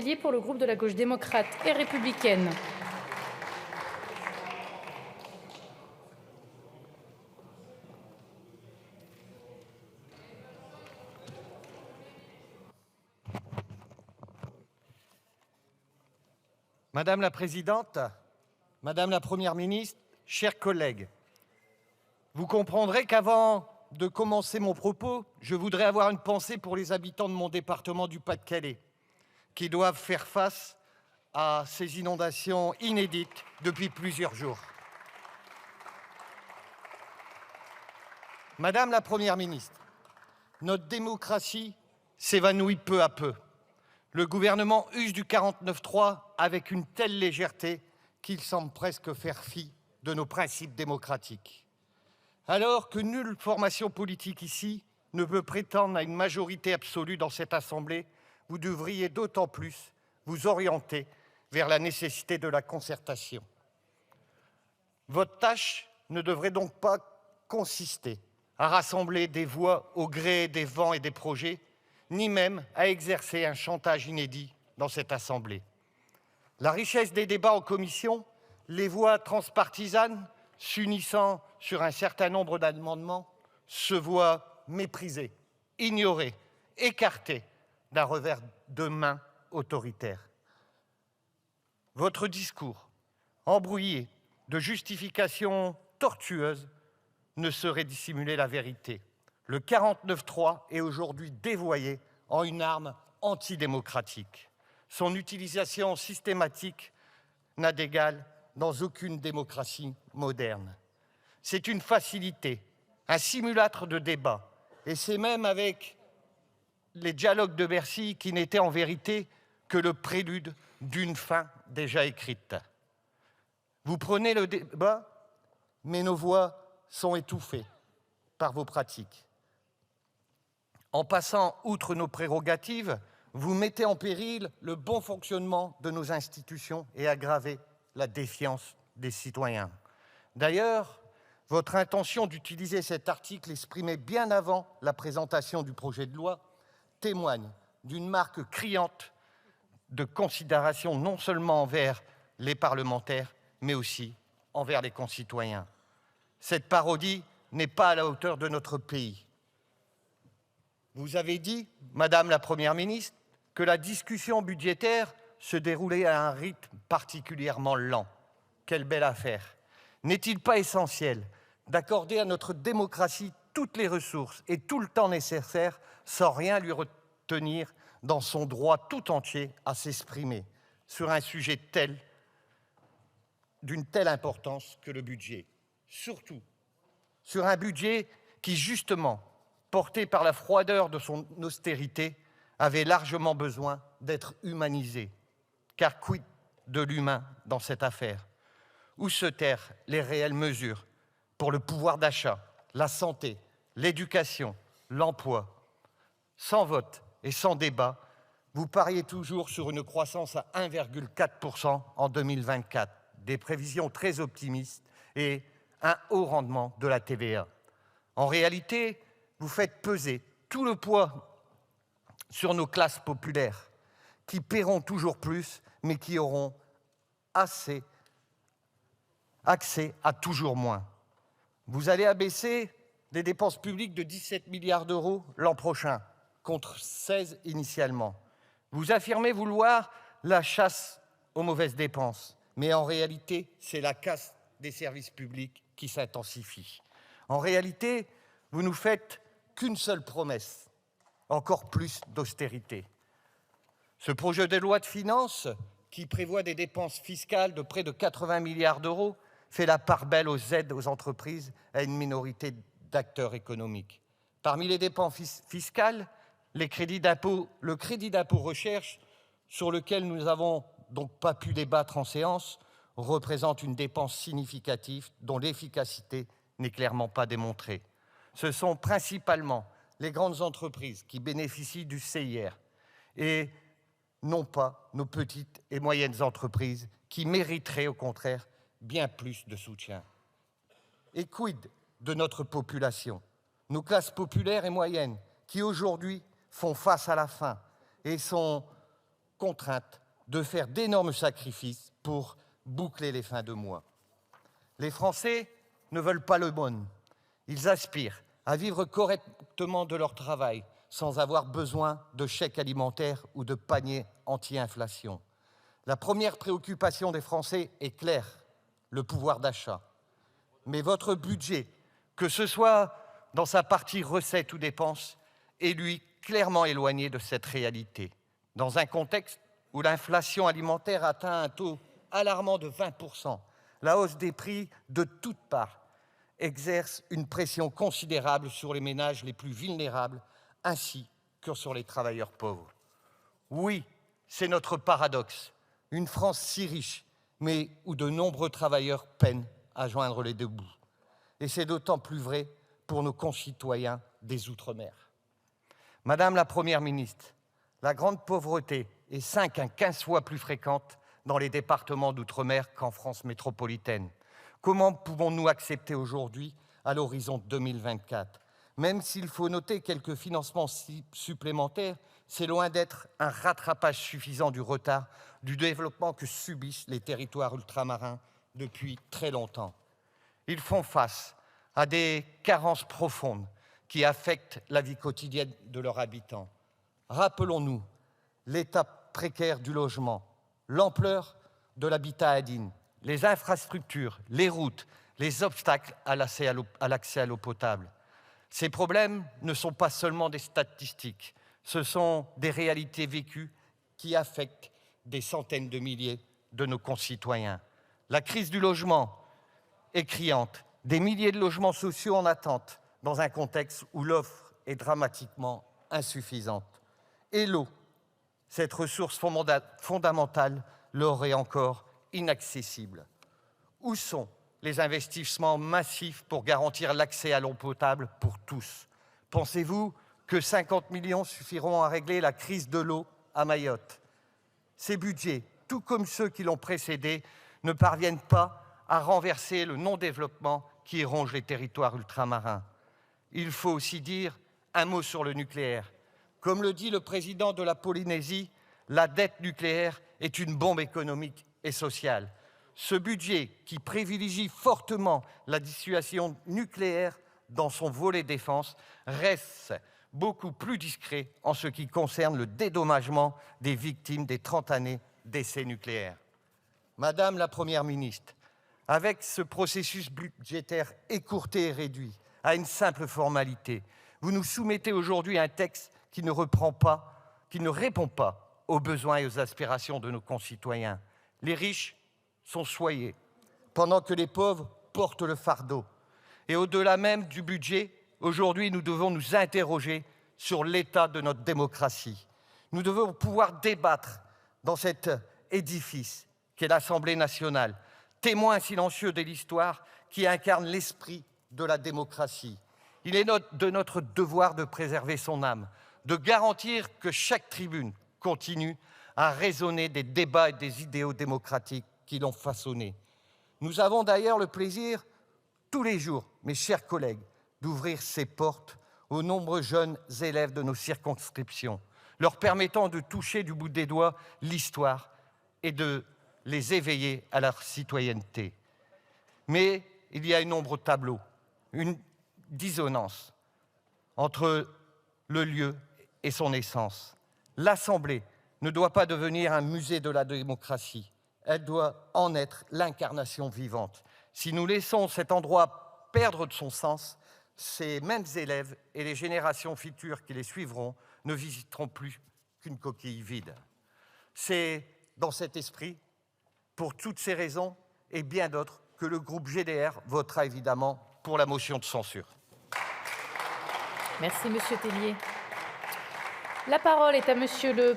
Tellier pour le groupe de la Gauche démocrate et républicaine. Madame la Présidente, Madame la Première ministre, chers collègues, vous comprendrez qu'avant de commencer mon propos, je voudrais avoir une pensée pour les habitants de mon département du Pas-de-Calais, qui doivent faire face à ces inondations inédites depuis plusieurs jours. Madame la Première ministre, notre démocratie s'évanouit peu à peu. Le gouvernement use du 49.3 avec une telle légèreté qu'il semble presque faire fi de nos principes démocratiques. Alors que nulle formation politique ici ne peut prétendre à une majorité absolue dans cette Assemblée, vous devriez d'autant plus vous orienter vers la nécessité de la concertation. Votre tâche ne devrait donc pas consister à rassembler des voix au gré des vents et des projets, ni même à exercer un chantage inédit dans cette Assemblée. La richesse des débats en commission, les voix transpartisanes s'unissant sur un certain nombre d'amendements se voient méprisées, ignorées, écartées d'un revers de main autoritaire. Votre discours, embrouillé de justifications tortueuses, ne saurait dissimuler la vérité. Le 49.3 est aujourd'hui dévoyé en une arme antidémocratique. Son utilisation systématique n'a d'égal dans aucune démocratie moderne. C'est une facilité, un simulacre de débat, et c'est même avec les dialogues de Bercy qui n'étaient en vérité que le prélude d'une fin déjà écrite. Vous prenez le débat, mais nos voix sont étouffées par vos pratiques. En passant outre nos prérogatives, vous mettez en péril le bon fonctionnement de nos institutions et aggravez la défiance des citoyens. D'ailleurs, votre intention d'utiliser cet article exprimé bien avant la présentation du projet de loi témoigne d'une marque criante de considération non seulement envers les parlementaires, mais aussi envers les concitoyens. Cette parodie n'est pas à la hauteur de notre pays. Vous avez dit, Madame la Première ministre, que la discussion budgétaire se déroulait à un rythme particulièrement lent. Quelle belle affaire! N'est-il pas essentiel d'accorder à notre démocratie toutes les ressources et tout le temps nécessaire sans rien lui retenir dans son droit tout entier à s'exprimer sur un sujet d'une telle importance que le budget? Surtout sur un budget qui, justement, porté par la froideur de son austérité, avait largement besoin d'être humanisé. Car quid de l'humain dans cette affaire? Où se terrent les réelles mesures pour le pouvoir d'achat, la santé, l'éducation, l'emploi? Sans vote et sans débat, vous pariez toujours sur une croissance à 1,4% en 2024, des prévisions très optimistes et un haut rendement de la TVA. En réalité, vous faites peser tout le poids sur nos classes populaires, qui paieront toujours plus, mais qui auront accès à toujours moins. Vous allez abaisser les dépenses publiques de 17 milliards d'euros l'an prochain, contre 16 initialement. Vous affirmez vouloir la chasse aux mauvaises dépenses, mais en réalité, c'est la casse des services publics qui s'intensifie. En réalité, vous nous faites qu'une seule promesse, encore plus d'austérité. Ce projet de loi de finances, qui prévoit des dépenses fiscales de près de 80 milliards d'euros, fait la part belle aux aides aux entreprises à une minorité d'acteurs économiques. Parmi les dépenses fiscales, le crédit d'impôt recherche, sur lequel nous n'avons donc pas pu débattre en séance, représente une dépense significative dont l'efficacité n'est clairement pas démontrée. Ce sont principalement les grandes entreprises qui bénéficient du CIR et non pas nos petites et moyennes entreprises qui mériteraient au contraire bien plus de soutien. Et quid de notre population? Nos classes populaires et moyennes qui aujourd'hui font face à la faim et sont contraintes de faire d'énormes sacrifices pour boucler les fins de mois. Les Français ne veulent pas l'aumône. Ils aspirent à vivre correctement de leur travail sans avoir besoin de chèques alimentaires ou de paniers anti-inflation. La première préoccupation des Français est claire, le pouvoir d'achat. Mais votre budget, que ce soit dans sa partie recettes ou dépenses, est lui clairement éloigné de cette réalité. Dans un contexte où l'inflation alimentaire atteint un taux alarmant de 20%, la hausse des prix de toutes parts exerce une pression considérable sur les ménages les plus vulnérables ainsi que sur les travailleurs pauvres. Oui, c'est notre paradoxe. Une France si riche, mais où de nombreux travailleurs peinent à joindre les deux bouts. Et c'est d'autant plus vrai pour nos concitoyens des Outre-mer. Madame la Première ministre, la grande pauvreté est 5 à 15 fois plus fréquente dans les départements d'Outre-mer qu'en France métropolitaine. Comment pouvons-nous accepter aujourd'hui, à l'horizon 2024 ? Même s'il faut noter quelques financements supplémentaires, c'est loin d'être un rattrapage suffisant du retard du développement que subissent les territoires ultramarins depuis très longtemps. Ils font face à des carences profondes qui affectent la vie quotidienne de leurs habitants. Rappelons-nous l'état précaire du logement, l'ampleur de l'habitat indigne, les infrastructures, les routes, les obstacles à l'accès à l'eau potable. Ces problèmes ne sont pas seulement des statistiques, ce sont des réalités vécues qui affectent des centaines de milliers de nos concitoyens. La crise du logement est criante, des milliers de logements sociaux en attente, dans un contexte où l'offre est dramatiquement insuffisante. Et l'eau, cette ressource fondamentale, leur est encore inaccessible. Où sont les investissements massifs pour garantir l'accès à l'eau potable pour tous ? Pensez-vous que 50 millions suffiront à régler la crise de l'eau à Mayotte ? Ces budgets, tout comme ceux qui l'ont précédé, ne parviennent pas à renverser le non-développement qui ronge les territoires ultramarins. Il faut aussi dire un mot sur le nucléaire. Comme le dit le président de la Polynésie, la dette nucléaire est une bombe économique et sociale. Ce budget, qui privilégie fortement la dissuasion nucléaire dans son volet défense, reste beaucoup plus discret en ce qui concerne le dédommagement des victimes des 30 années d'essais nucléaires. Madame la Première ministre, avec ce processus budgétaire écourté et réduit à une simple formalité, vous nous soumettez aujourd'hui un texte qui ne répond pas aux besoins et aux aspirations de nos concitoyens. Les riches sont choyés, pendant que les pauvres portent le fardeau. Et au-delà même du budget, aujourd'hui, nous devons nous interroger sur l'état de notre démocratie. Nous devons pouvoir débattre dans cet édifice qu'est l'Assemblée nationale, témoin silencieux de l'histoire qui incarne l'esprit de la démocratie. Il est de notre devoir de préserver son âme, de garantir que chaque tribune continue à résonner des débats et des idéaux démocratiques qui l'ont façonné. Nous avons d'ailleurs le plaisir, tous les jours, mes chers collègues, d'ouvrir ses portes aux nombreux jeunes élèves de nos circonscriptions, leur permettant de toucher du bout des doigts l'histoire et de les éveiller à leur citoyenneté. Mais il y a une ombre au tableau, une dissonance entre le lieu et son essence. L'Assemblée ne doit pas devenir un musée de la démocratie. Elle doit en être l'incarnation vivante. Si nous laissons cet endroit perdre de son sens, ces mêmes élèves et les générations futures qui les suivront ne visiteront plus qu'une coquille vide. C'est dans cet esprit, pour toutes ces raisons et bien d'autres, que le groupe GDR votera évidemment pour la motion de censure. Merci, Monsieur Tellier. La parole est à Monsieur le